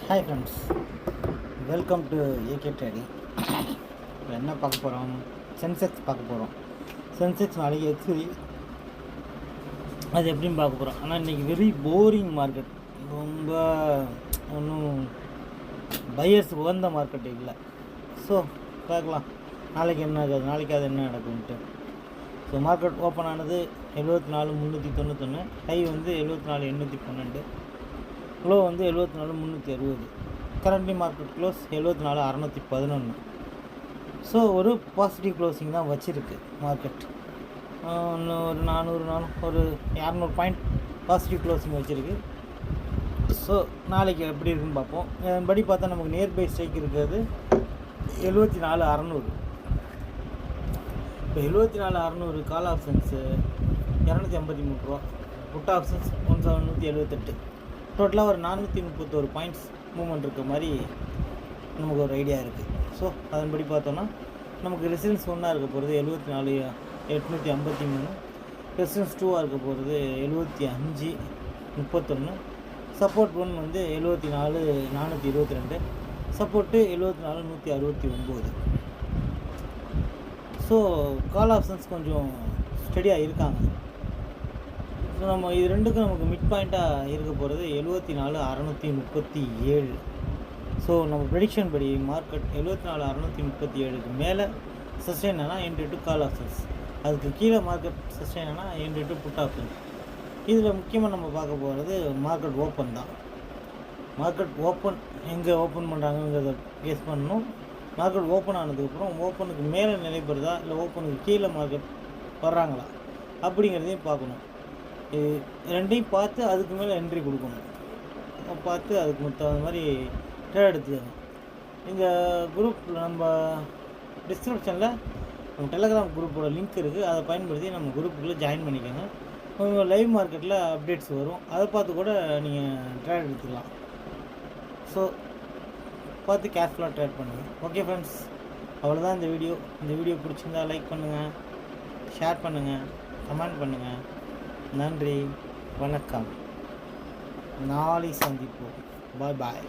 Hi friends, welcome to AK trading. என்ன பார்க்க போகிறோம்? சென்செக்ஸ் பார்க்க போகிறோம். சென்செக்ஸ் நாளைக்கு எக்ஸ்பீரி அது எப்படின்னு பார்க்க போகிறோம். ஆனால் இன்றைக்கி வெரி போரிங் மார்க்கெட், ரொம்ப ஒன்றும் பையர்ஸ் உகந்த மார்க்கெட் இல்லை. ஸோ பார்க்கலாம் நாளைக்கு என்ன ஆகுது, நாளைக்கு அது என்ன நடக்கும்ன்ட்டு. ஸோ மார்க்கெட் ஓப்பன் ஆனது 74,391, ஹை வந்து 74,812, க்ளோ வந்து 74,360. Currently market close 74,611. ஸோ ஒரு பாசிட்டிவ் க்ளோசிங் தான் வச்சுருக்கு மார்க்கெட். இன்னும் ஒரு 400 ஒரு 200 பாயிண்ட் பாசிட்டிவ் க்ளோசிங் வச்சுருக்கு. ஸோ நாளைக்கு எப்படி இருக்குன்னு பார்ப்போம். படி பார்த்தா நமக்கு நியர்பை ஸ்ட்ரைக் இருக்கிறது 74,600. இப்போ 74,600 கால் ஆப்ஷன்ஸு 283 ரூபா, புட் ஆப்ஷன்ஸ் 178. டோட்டலாக ஒரு 431 பாயிண்ட்ஸ் மூவ்மெண்ட் இருக்க மாதிரி நமக்கு ஒரு ஐடியா இருக்குது. ஸோ அதன்படி பார்த்தோன்னா நமக்கு ரெசிடன்ஸ் 1 இருக்க போகிறது 74,853, ரெசிடன்ஸ் 2 இருக்க போகிறது 75,31, சப்போர்ட் 1 வந்து 74,422, சப்போர்ட்டு 74,169. ஸோ கால் ஆப்ஷன்ஸ் கொஞ்சம் ஸ்டடியாக இருக்காங்க. ஸோ நம்ம இது ரெண்டுக்கும் நமக்கு மிட் பாயிண்ட்டாக இருக்க போகிறது 74,637. ஸோ நம்ம ப்ரெடிக்ஷன் படி மார்க்கெட் 74,637க்கு மேலே சஸ்டெயின் ஆனால் என்ட்ரி கால் ஆப்ஷன்ஸ், அதுக்கு கீழே மார்க்கெட் சஸ்டெயின் ஆனால் என்ட்ரி புட் ஆப்ஷன்ஸ். இதில் முக்கியமாக நம்ம பார்க்க போகிறது மார்க்கெட் ஓப்பன் தான். மார்க்கெட் ஓப்பன் எங்கே ஓப்பன் பண்ணுறாங்கங்கிறத கெஸ் பண்ணணும். மார்க்கெட் ஓப்பன் ஆனதுக்கப்புறம் ஓப்பனுக்கு மேலே நிலை பெறுதா இல்லை ஓப்பனுக்கு கீழே மார்க்கெட் வர்றாங்களா அப்படிங்கிறதையும் பார்க்கணும். இது ரெண்டையும் பார்த்து அதுக்கு மேலே என்ட்ரி கொடுக்கணும். பார்த்து அதுக்கு தகுந்த மாதிரி ட்ரேட் எடுத்துக்கணும். இந்த குரூப் நம்ம டிஸ்கிரிப்ஷனில் நம்ம டெலகிராம் குரூப்போட லிங்க் இருக்குது, அதை பயன்படுத்தி நம்ம குரூப்புக்குள்ளே ஜாயின் பண்ணிக்கோங்க. உங்கள் லைவ் மார்க்கெட்டில் அப்டேட்ஸ் வரும், அதை பார்த்து கூட நீங்கள் ட்ரேட் எடுத்துக்கலாம். ஸோ பார்த்து கேர்ஃபுல்லாக ட்ரேட் பண்ணுங்கள். ஓகே ஃப்ரெண்ட்ஸ், அவ்வளோதான் இந்த வீடியோ. இந்த வீடியோ பிடிச்சிருந்தா லைக் பண்ணுங்கள், ஷேர் பண்ணுங்கள், கமெண்ட் பண்ணுங்கள். நன்றி, வணக்கம், நாளை சந்திப்போம். பாய் பாய்.